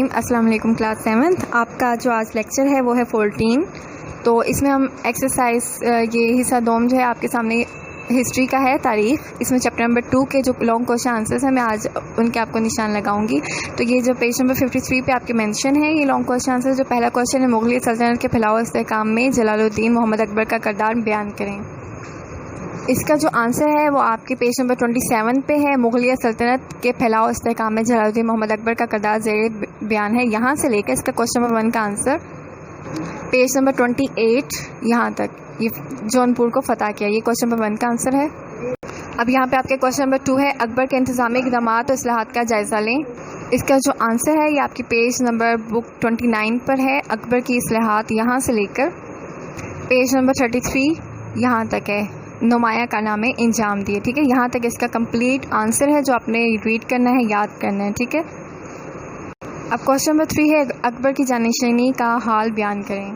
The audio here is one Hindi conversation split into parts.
अस्सलाम वालेकुम क्लास 7th। आपका जो आज लेक्चर है वो है 14। तो इसमें हम एक्सरसाइज ये हिस्सा दोम जो है आपके सामने हिस्ट्री का है, तारीख। इसमें चैप्टर नंबर 2 के जो लॉन्ग क्वेश्चन आंसर्स हैं मैं आज उनके आपको निशान लगाऊंगी। तो ये जो पेज नंबर 53 पे आपके मेंशन है ये लॉन्ग क्वेश्चन आंसर। जो पहला क्वेश्चन है, मुगलिया सल्तनत के फैलाव इस्तेहकाम में जलालुद्दीन मोहम्मद अकबर का किरदार बयान करें। इसका जो आंसर है वो आपके पेज नंबर 27 पे है। मुगलिया सल्तनत के फैलाव इस्तेहकाम में जलालुद्दीन मोहम्मद अकबर का किरदार ज़ेर बयान है। यहाँ से लेकर इसका क्वेश्चन नंबर 1 का आंसर पेज नंबर 28 यहाँ तक, ये जौनपुर को फतह किया, ये क्वेश्चन नंबर 1 का आंसर है। अब यहाँ पे आपके क्वेश्चन नंबर 2 है, अकबर के इंतजामी इक़दामात और इस्लाहात का जायज़ा लें। इसका जो आंसर है ये आपकी पेज नंबर बुक 29 पर है। अकबर की इस्लाहात यहाँ से लेकर पेज नंबर 33 यहाँ तक है, नुमाया कारनामे इंजाम दिए। ठीक है, यहाँ तक इसका कंप्लीट आंसर है जो आपने रीड करना है, याद करना है। ठीक है, अब क्वेश्चन नंबर 3 है, अकबर की जानशीनी का हाल बयान करें।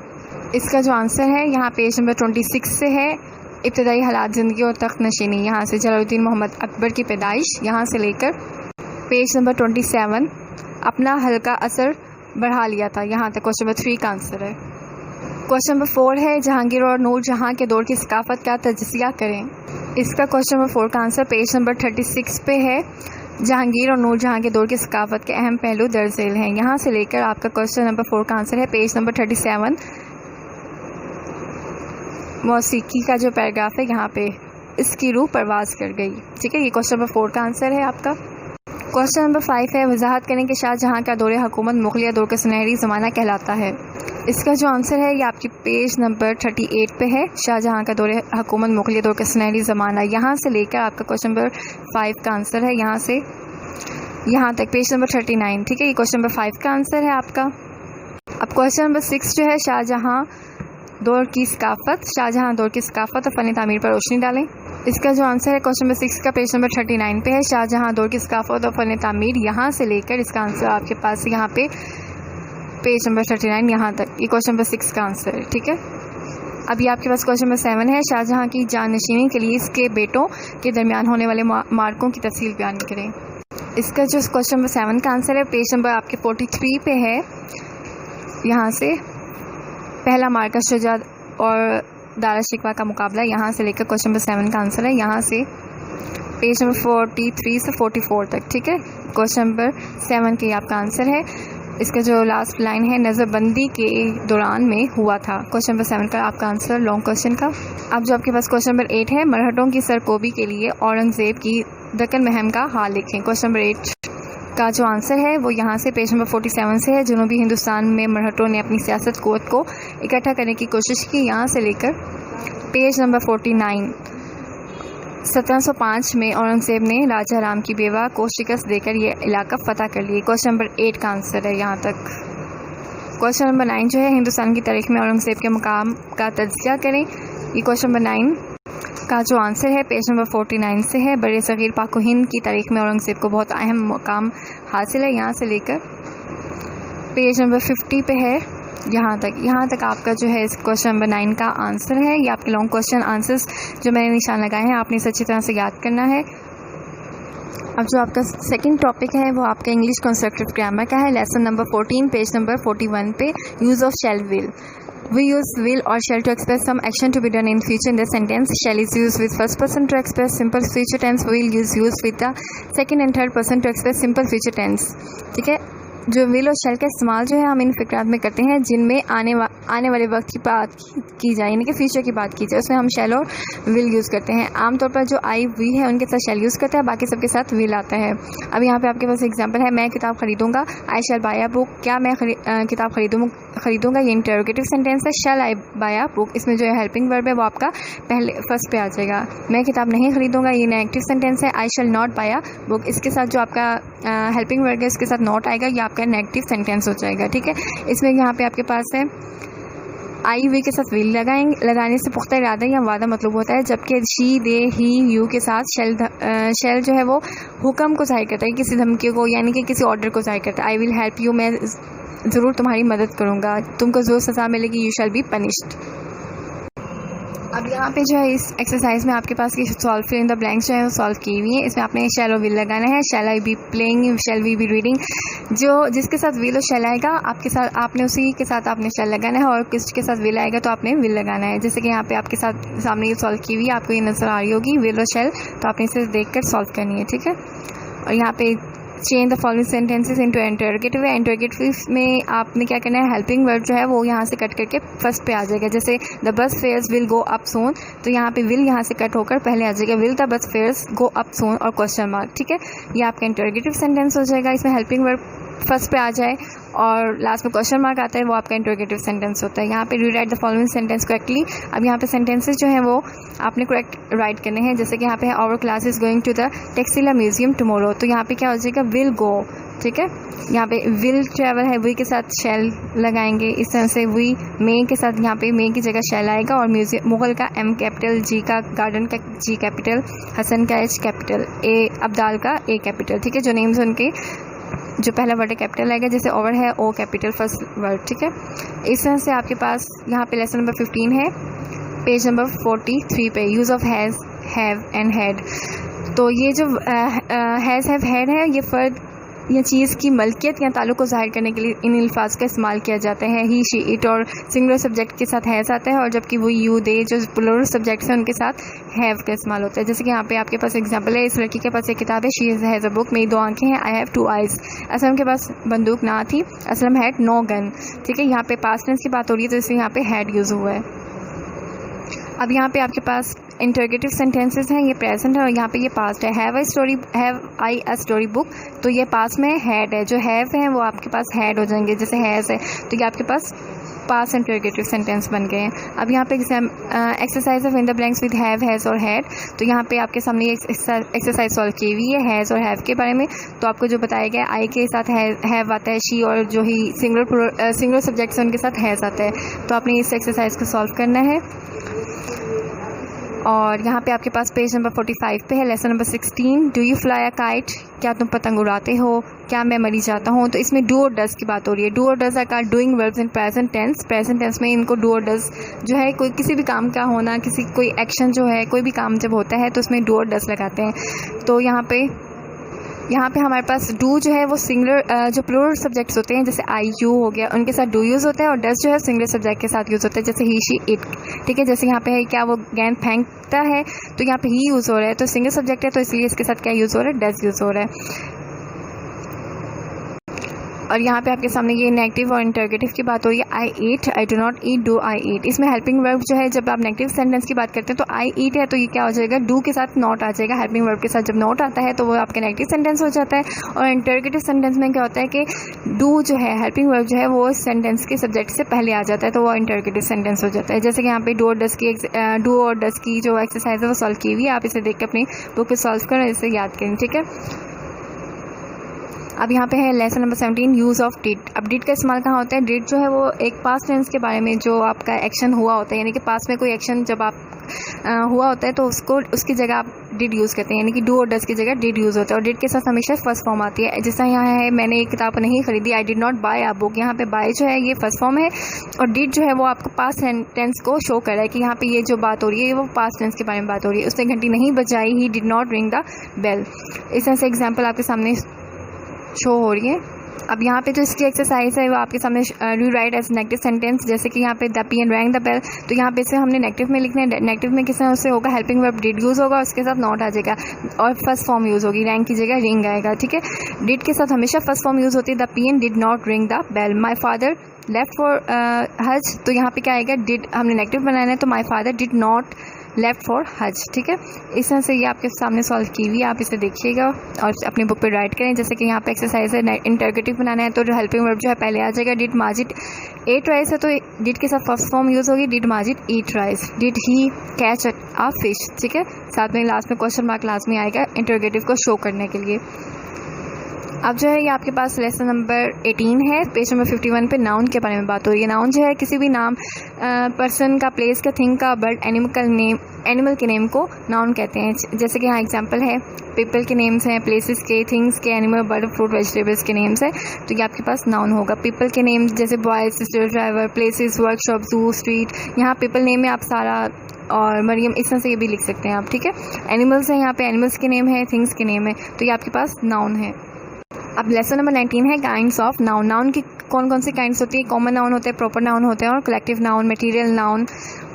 इसका जो आंसर है यहाँ पेज नंबर 26 से है, इब्तदाई हालात ज़िंदगी और तख्त नशीनी। यहाँ से जलालुद्दीन मोहम्मद अकबर की पैदाइश, यहाँ से लेकर पेज नंबर 27 अपना हल्का असर बढ़ा लिया था, यहाँ तक क्वेश्चन नंबर 3 का आंसर है। क्वेश्चन नंबर 4 है, जहांगीर और नूर जहां के दौर की सकाफत का तजज़िया करें। इसका क्वेश्चन नंबर 4 का आंसर पेज नंबर 36 पे है। जहांगीर और नूर जहां के दौर की सकाफत के अहम पहलू दर्ज झेल हैं। यहाँ से लेकर आपका क्वेश्चन नंबर 4 का आंसर है पेज नंबर 37। मौसीकी का जो पैराग्राफ है यहाँ पे, इसकी रूह परवाज कर गई। ठीक है, ये क्वेश्चन नंबर 4 का आंसर है आपका। क्वेश्चन नंबर 5 है, वजाहत करें कि शाहजहां का दौर हुकूमत मुगलिया दौर का सुनहरी ज़माना कहलाता है। इसका जो आंसर है ये आपकी पेज नंबर 38 पे है। शाहजहां का दौर हुकूमत मुगलिया दौर का सुनहरी ज़माना, यहाँ से लेकर आपका क्वेश्चन नंबर 5 का आंसर है, यहाँ से यहाँ तक पेज नंबर 39। ठीक है, ये क्वेश्चन नंबर 5 का आंसर है आपका। अब क्वेश्चन नंबर 6 जो है, शाहजहां दौर की सकाफत, शाहजहां दौर की सकाफत और फ़न तामीर पर रोशनी डालें। इसका जो आंसर है क्वेश्चन नंबर 6 का पेज नंबर 39 पे है। शाहजहां दौर की सकाफत और फ़न तामीर, यहाँ से लेकर इसका आंसर आपके पास यहाँ पे पेज नंबर 39 यहाँ तक, ये क्वेश्चन नंबर 6 का आंसर है। ठीक है, अभी आपके पास क्वेश्चन नंबर 7 है, शाहजहां की जानशीनी के लिए इसके बेटों के दरमियान होने वाले मार्कों की तफसील बयान करें। इसका जो क्वेश्चन नंबर 7 का आंसर है पेज नंबर आपके 43 पे है। यहाँ से पहला मार्का शुजा और दारा शिकवा का मुकाबला, यहाँ से लेकर क्वेश्चन नंबर 7 का आंसर है, यहाँ से पेज नंबर 43 से 44 तक। ठीक है, क्वेश्चन नंबर 7 के आपका आंसर है। इसका जो लास्ट लाइन है, नज़रबंदी के दौरान में हुआ था। क्वेश्चन नंबर 7 का आपका आंसर लॉन्ग क्वेश्चन का। अब जो आपके पास क्वेश्चन नंबर 8 है, मरहटों की सरकोबी के लिए औरंगज़ेब की दक्कन मुहिम का हाल लिखें। क्वेश्चन नंबर 8 का जो आंसर है वो यहाँ से पेज नंबर 47 से है। जनूबी हिंदुस्तान में मरहटों ने अपनी सियासत क़ुव्वत को इकट्ठा करने की कोशिश की, यहाँ से लेकर पेज नंबर 49। 1705 में औरंगज़ेब ने राजा राम की बेवा को शिकस्त देकर ये इलाका फ़तह कर लिए। क्वेश्चन नंबर 8 का आंसर है यहाँ तक। क्वेश्चन नंबर 9 जो है, हिंदुस्तान की तारीख में औरंगज़ेब के मुकाम का तजज़िया करें। ये क्वेश्चन नंबर 9 का जो आंसर है पेज नंबर 49 से है। बड़े सग़ीर पाक हिंद की तारीख में औरंगज़ेब को बहुत अहम मुकाम हासिल है, यहाँ से लेकर पेज नंबर 50 पे है, यहाँ तक आपका जो है इस क्वेश्चन नंबर 9 का आंसर है। ये आपके लॉन्ग क्वेश्चन आंसर्स जो मैंने निशान लगाए हैं, आपने इसे अच्छी तरह से याद करना है। अब जो आपका सेकंड टॉपिक है वो आपका इंग्लिश कंस्ट्रक्टिव ग्रामर का है। लेसन नंबर 14 पेज नंबर 41 पे, use of shell will. We use will or shall to express some action to be done in future in the sentence. Shall is used with first person to express simple future tense. Will is used with the second and third person to express simple future tense. ठीक है, जो विल और शैल का इस्तेमाल जो है हम इन फ़िक्रात में करते हैं जिनमें आने वाले वक्त की बात की जाए, यानी कि फ्यूचर की बात की जाए, उसमें हम शैल और विल यूज़ करते हैं। आमतौर पर जो आई वी है उनके साथ शैल यूज़ करते हैं, बाकी सबके साथ विल आता है। अब यहाँ पे आपके पास एग्जांपल है, मैं किताब खरीदूंगा, आई शैल बाय अ बुक। क्या मैं किताब खरीदूंगा, ये इंटरोगेटिव सेंटेंस है। Shall I bye a book, इसमें जो है हेल्पिंग वर्ब है वो आपका पहले फर्स्ट पे आ जाएगा। मैं किताब नहीं खरीदूंगा, ये नेगेटिव सेंटेंस है। I shall not buy a book, इसके साथ जो आपका हेल्पिंग वर्ब है उसके साथ नॉट आएगा, ये आपका नेगेटिव सेंटेंस हो जाएगा। ठीक है, इसमें यहाँ पे आपके पास है आई वी के साथ विल लगाने से पुख्ता इरादा या वादा मतलब होता है, जबकि शी दे ही यू के साथ शेल जो है वो हुक्म को ज़ाहिर करता है, किसी धमकी को, यानी कि किसी ऑर्डर को ज़ाहिर करता है। आई विल हेल्प यू, मैं ज़रूर तुम्हारी मदद करूँगा, तुमको ज़रूर सज़ा मिलेगी, यू शैल बी पनिश्ड। अब यहाँ पे जो है इस एक्सरसाइज में आपके पास ये solve fill in the blanks जो है वो सॉल्व की हुई है। इसमें आपने शैल और विल लगाना है। Shall I be playing, shall we be reading. जो जिसके साथ विल और शैल आएगा आपके साथ आपने उसी के साथ आपने शैल लगाना है, और किसके साथ विल आएगा तो आपने विल लगाना है। जैसे कि यहाँ पे आपके साथ सामने ये सॉल्व की हुई है, आपको ये नजर आ रही होगी विल और शैल, तो आपने इसे देख कर सॉल्व करनी है, ठीक है। और यहाँ पे change the following sentences into interrogative है। इंटरोगेटिव में आपने क्या करना है, हेल्पिंग वर्ड जो है वो यहाँ से कट करके फर्स्ट पे आ जाएगा। जैसे the bus fares will go up soon, तो यहाँ पे विल यहाँ से कट होकर पहले आ जाएगा will the bus fares go up soon और क्वेश्चन मार्क, ठीक है। ये आपका इंटरोगेटिव सेंटेंस हो जाएगा। इसमें हेल्पिंग वर्ड फर्स्ट पे आ जाए और लास्ट में क्वेश्चन मार्क आता है, वो आपका इंटरोगेटिव सेंटेंस होता है। यहाँ पे rewrite the following sentence correctly. अब यहाँ पे सेंटेंसेस जो हैं वो आपने करेक्ट राइट करने हैं। जैसे कि यहाँ पे है our class is going to the textile museum tomorrow, तो यहाँ पे क्या हो जाएगा विल गो, ठीक है। यहाँ पे विल ट्रैवल है, वी के साथ शैल लगाएंगे। इस तरह से वी मे के साथ यहाँ पे मे की जगह शैल आएगा, और म्यूजियम मुगल का एम कैपिटल, जी का गार्डन का जी कैपिटल, हसन का एच कैपिटल, ए अब्दाल का ए कैपिटल, ठीक है। जो नेम्स उनके जो पहला वर्ड है कैपिटल आएगा, जैसे ओवर है ओ कैपिटल फर्स्ट वर्ड, ठीक है। इस तरह से आपके पास यहाँ पे लेसन नंबर 15 है, पेज नंबर 43 पे, use of has, have and had. तो ये जो हैज़, हैव, हैड है, ये फ़र्द या चीज़ की मलकियत या ताल्लुक़ को ज़ाहिर करने के लिए इन अल्फाज का इस्तेमाल किया जाता है। ही, शी, इट और सिंगुलर सब्जेक्ट के साथ हैज़ आता है, और जबकि वो यू, दे जो प्लूरल सब्जेक्ट्स हैं उनके साथ हैव का इस्तेमाल होता है। जैसे कि यहाँ पे आपके पास एग्जांपल है, इस लड़की के पास एक किताब है, शी हैज़ अ बुक, मेरी 2 आंखें हैं, आई हैव 2 आइज़। असलम के पास बंदूक ना थी, असलम हैड नो गन, ठीक है। यहाँ पे पास्ट टेंस की बात हो रही है तो इसलिए यहाँ पे हैड यूज़ हुआ है। अब यहाँ पे आपके पास इंटरोगेटिव सेंटेंसेस हैं, ये प्रेजेंट है और यहाँ पे ये पास्ट है। Have I a story book, तो ये पास्ट में हैड है। जो हैव है वो आपके पास हैड हो जाएंगे, जैसे हैज़ है तो ये आपके पास पास्ट इंटरोगेटिव सेंटेंस बन गए हैं। अब यहाँ पे exercise of in the blanks with have, has और हैड, तो यहाँ पे आपके सामने ये एक्सरसाइज सॉल्व की हुई है हैज़ और हैव के बारे में। तो आपको जो बताया गया आई के साथ हैव आता है, शी और जो ही सिंगुलर सब्जेक्ट्स हैं उनके साथ हैज़ आता है। तो आपने इस एक्सरसाइज को सॉल्व करना है। और यहाँ पे आपके पास पेज नंबर 45 पे है lesson number 16, do you fly a kite, क्या तुम पतंग उड़ाते हो, क्या मैं मरी जाता हूँ। तो इसमें डू और डज की बात हो रही है। डू और does are called doing verbs in present tense. Present tense में इनको डू और डज जो है कोई किसी भी काम का होना, कोई एक्शन जो है, कोई भी काम जब होता है तो उसमें डू और डज लगाते हैं। तो यहाँ पे हमारे पास डू जो है वो सिंगुलर जो प्लूरल सब्जेक्ट्स होते हैं, जैसे आई यू हो गया, उनके साथ डू यूज़ होता है, और डज जो है सिंगुलर सब्जेक्ट के साथ यूज़ होता है, जैसे ही, शी, इट, ठीक है। जैसे यहाँ पे है क्या वो गेंद फेंकता है, तो यहाँ पे ही यूज़ हो रहा है, तो सिंगल सब्जेक्ट है तो इसलिए इसके साथ क्या यूज़ हो रहा है, डज यूज़ हो रहा है। और यहाँ पे आपके सामने ये नेगेटिव और इंटरोगेटिव की बात हो रही है। I eat, I do not eat, do I eat. इसमें हेल्पिंग वर्ब जो है, जब आप नेगेटिव सेंटेंस की बात करते हैं तो आई ईट है तो ये क्या हो जाएगा, डू के साथ नॉट आ जाएगा। हेल्पिंग वर्ब के साथ जब नॉट आता है तो वो आपका नेगेटिव सेंटेंस हो जाता है। और इंटरोगेटिव सेंटेंस में क्या होता है कि डू जो है, हेल्पिंग वर्ब जो है वो सेंटेंस के सब्जेक्ट से पहले आ जाता है, तो वो इंटरोगेटिव सेंटेंस हो जाता है। जैसे कि यहाँ पे डू और डस की जो एक्सरसाइज है वो सॉल्व की हुई है, आप इसे देख के अपनी बुक पे सॉल्व करें, इसे याद करें, ठीक है। अब यहाँ पे है lesson number 17, use of did. अब डिड का इस्तेमाल कहाँ होता है। डिड जो है वो एक पास्ट टेंस के बारे में जो आपका एक्शन हुआ होता है, यानी कि पास्ट में कोई एक्शन जब आप हुआ होता है तो उसकी जगह आप डिड यूज़ करते हैं, यानी कि डू और डज की जगह डिड यूज़ होता है। और डिड के साथ हमेशा फर्स्ट फॉर्म आती है। जैसा यहाँ है, मैंने एक किताब नहीं खरीदी, I did not buy a book. यहाँ पे बाय जो है ये फर्स्ट फॉर्म है, और डिड जो है वो आपको पास्ट टेंस को शो कर रहा है कि यहाँ पे ये जो बात हो रही है वो पास्ट टेंस के बारे में बात हो रही है। उसने घंटी नहीं बजाई, he did not ring the bell. इस तरह से एग्जाम्पल आपके सामने शो हो रही है। अब यहाँ पे जो इसकी एक्सरसाइज है वो आपके सामने रीराइट एज नेगेटिव सेंटेंस। जैसे कि यहाँ पे the peon rang the bell, तो यहाँ पे इसे हमने नेगेटिव में लिखना है। नेगेटिव में किस तरह से होगा, हेल्पिंग वर्ब डिड यूज़ होगा, उसके साथ नॉट आ जाएगा और फर्स्ट फॉर्म यूज़ होगी, रैंग की जगह रिंग आएगा, ठीक है। डिड के साथ हमेशा फर्स्ट फॉर्म यूज़ होती है। The peon did not ring the bell. My father left for Hajj, तो यहाँ पे क्या आएगा, डिड हमने नेगेटिव बनाना है तो my father did not left for हज, ठीक है। इस तरह से ये आपके सामने सॉल्व की हुई है, आप इसे देखिएगा और अपनी बुक पे राइट करें। जैसे कि यहाँ पे एक्सरसाइज है, इंटरोगेटिव बनाना है तो हेल्पिंग वर्ब जो है पहले आ जाएगा। डिड माजिद एट राइस है तो डिड के साथ फर्स्ट फॉर्म यूज़ होगी, did Majid eat rice. Did he catch a fish, ठीक है। साथ में लास्ट में क्वेश्चन मार्क लाजमी आएगा इंटरोगेटिव को शो करने के लिए। अब जो है ये आपके पास लेसन नंबर 18 है, पेज नंबर 51 पे नाउन के बारे में बात हो रही है। नाउन जो है किसी भी नाम, पर्सन का, प्लेस का, थिंग का, बर्ड, एनिमल के नेम को नाउन कहते हैं। जैसे कि यहाँ एग्जांपल है, पीपल के नेम्स हैं, प्लेसेस के, थिंग्स के, एनिमल, बर्ड, फ्रूट, वेजिटेबल्स के नेम्स हैं, तो ये आपके पास नाउन होगा। पीपल के नेम जैसे boy, sister, driver, places, workshop, जू, स्ट्रीट। यहाँ पीपल नेम में आप सारा और मरियम, इस तरह से ये भी लिख सकते हैं आप, ठीक है। एनिमल्स हैं, यहाँ पे एनिमल्स के नेम है, थिंग्स के नेम है, तो ये आपके पास नाउन है। अब लेसन नंबर 19 है काइंड्स ऑफ नाउन। नाउन की कौन कौन सी काइंड्स होती है? कॉमन नाउन होते हैं, प्रॉपर नाउन होते हैं और कलेक्टिव नाउन, मटेरियल नाउन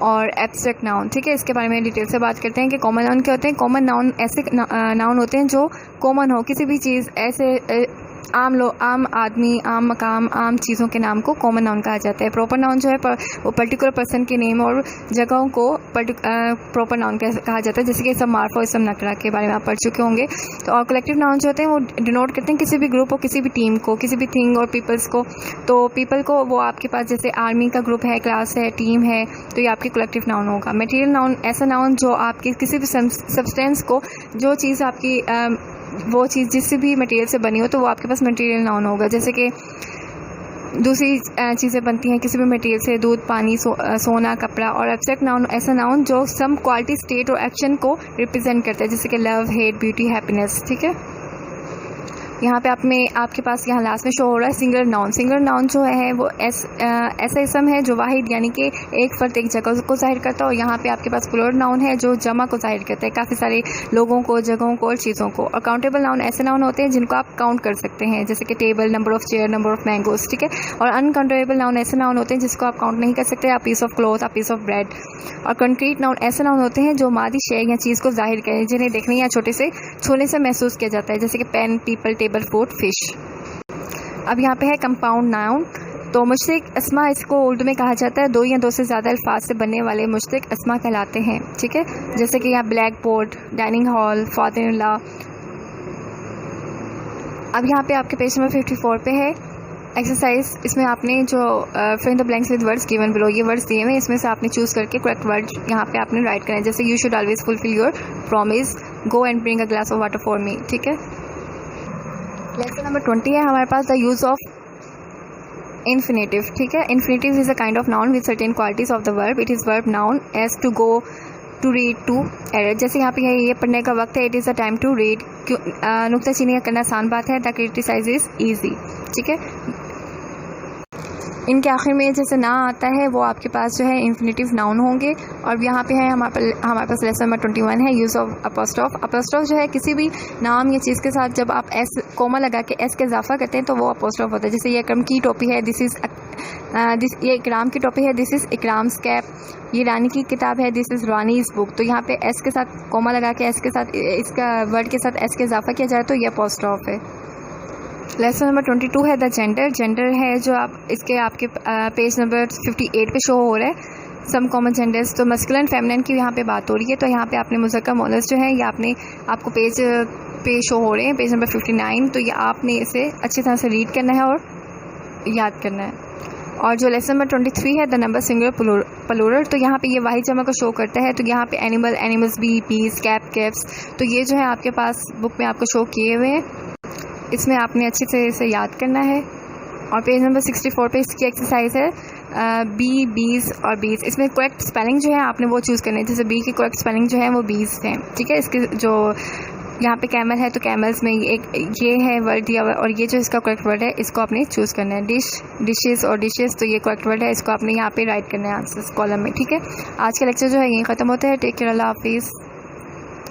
और एब्स्ट्रैक्ट नाउन, ठीक है। इसके बारे में डिटेल से बात करते हैं कि कॉमन नाउन क्या होते हैं। कॉमन नाउन ऐसे नाउन होते हैं जो कॉमन हो, किसी भी चीज़, ऐसे आम लोग, आम आदमी, आम मकाम, आम चीज़ों के नाम को कॉमन नाउन कहा जाता है। प्रॉपर नाउन जो है वो पर्टिकुलर पर्सन के नेम और जगहों को प्रॉपर नाउन कहा जाता है, जैसे कि इसम मार्फ और इसम नकरा के बारे में आप पढ़ चुके होंगे। तो और कलेक्टिव नाउन जो होते हैं वो डिनोट करते हैं किसी भी ग्रुप को, किसी भी टीम को, किसी भी थिंग और पीपल्स को। तो पीपल को वो आपके पास जैसे आर्मी का ग्रुप है, क्लास है, टीम है, तो ये आपकी कलेक्टिव नाउन होगा। मटेरियल नाउन ऐसा नाउन जो आपकी किसी भी सब्सटेंस को, जो चीज़ आपकी वो चीज़ जिससे भी मटेरियल से बनी हो, तो वो आपके पास मटेरियल नाउन होगा। जैसे कि दूसरी चीज़ें बनती हैं किसी भी मटेरियल से, दूध, पानी, सोना, कपड़ा। और एब्स्ट्रैक्ट नाउन ऐसा नाउन जो सम क्वालिटी, स्टेट और एक्शन को रिप्रेजेंट करता है, जैसे कि लव, हेट, ब्यूटी, हैप्पीनेस, ठीक है। यहाँ पे आपके पास यहाँ लास्ट में शो हो रहा है सिंगुलर नाउन। सिंगुलर नाउन जो है वो ऐसा इसम है जो वाहिद यानी कि एक फ़र्द, एक जगह को जाहिर करता है। और यहाँ पे आपके पास प्लूरल नाउन है जो जमा को जाहिर करता है, काफ़ी सारे लोगों को, जगहों को और चीज़ों को। और काउंटेबल नाउन ऐसे नाउन होते हैं जिनको आप काउंट कर सकते हैं, जैसे कि table, number of chair, number of mangoes, ठीक है। और अनकाउंटेबल नाउन ऐसे नाउन होते हैं जिसको आप काउंट नहीं कर सकते, a piece of cloth, a piece of bread. और कंक्रीट नाउन ऐसे नाउन होते हैं जो मादी शय या चीज़ को जाहिर करें, जिन्हें देखने या छोटे से छूने से महसूस किया जाता है, जैसे कि pen, people, table, food, fish. अब यहाँ पे है कंपाउंड नाउन। तो मुश्तरक अस्मा इसको उर्दू में कहा जाता है, दो या दो से ज़्यादा अल्फाज से बनने वाले मुश्तरक अस्मा कहलाते हैं, ठीक है। जैसे कि यहाँ black board, dining hall, father in law. अब यहाँ पे आपके पेज नंबर 54 पे है एक्सरसाइज। इसमें आपने जो fill in the blanks with words given below, ये वर्ड्स दिए हुए हैं, इसमें से आपने चूज़ करके करेक्ट वर्ड यहाँ पे आपने राइट करना है। जैसे you should always fulfil your promise, go and bring a glass of water for me, ठीक है। लेसन नंबर 20 है हमारे पास द यूज़ ऑफ इन्फिनेटिव, ठीक है। Infinitive is a kind of noun with certain qualities of the verb. It is verb noun as to go, to read, to edit. जैसे यहाँ पे है ये पढ़ने का वक्त है, it is a time to read. नुक्ताचीनी करना आसान बात है, द क्रिटिसाइज इज़ ईजी, ठीक है। इनके आखिर में जैसे ना आता है वो आपके पास जो है इन्फिनेटिव नाउन होंगे। और यहाँ पे है हमारे पास लेसन नंबर 21 है यूज़ ऑफ अपोस्ट्रोफ। अपोस्ट्रोफ जो है किसी भी नाम या चीज़ के साथ जब आप एस कोमा लगा के एस के इजाफा करते हैं तो वो अपोस्ट्रोफ होता है। जैसे ये अकरम की टोपी है, ये इकराम की टोपी है, दिस इज़ इकराम्स कैप। ये रानी की किताब है, दिस इज़ रानीज़ बुक। तो यहाँ पे एस के साथ कोमा लगा के एस के साथ इसका वर्ड के साथ एस के इजाफा किया जाए तो ये अपोस्ट्रोफ है। लेसन नंबर 22 है द जेंडर। जेंडर है जो आपके पेज नंबर 58 पे शो हो रहा है, सम कॉमन जेंडर्स। तो मस्कुलिन फेमिनिन की यहाँ पे बात हो रही है। तो यहाँ पे आपने मुज़क्कर मोनस जो है ये आपको पेज पे शो हो रहे हैं, पेज नंबर 59। तो ये आपने इसे अच्छी तरह से रीड करना है और याद करना है। और जो लेसन नंबर 23 है द नंबर सिंगुलर प्लूरल। तो यहाँ पे ये वाहिद जमा को शो करता है। तो यहाँ पे animal, animals, bee, piece, cap, caps. तो ये जो है आपके पास बुक में आपको शो किए हुए हैं, इसमें आपने अच्छे से इसे याद करना है। और पेज नंबर 64 पे इसकी एक्सरसाइज है बी, बीज और बीज। इसमें करेक्ट स्पेलिंग जो है आपने वो चूज़ करना है। जैसे बी की करेक्ट स्पेलिंग जो है वो बीज है, ठीक है। इसके जो यहाँ पे कैमल है तो कैमल्स में ये है वर्ड दिया हुआ और ये जो इसका करेक्ट वर्ड है इसको आपने चूज़ करना है। डिश, डिशेस और डिशेस, तो ये करेक्ट वर्ड है, इसको आपने यहाँ पे राइट करना है आंसर्स कॉलम में, ठीक है। आज का लेक्चर जो है यहीं ख़त्म होता है। टेक केयर, अल्लाह हाफिज़।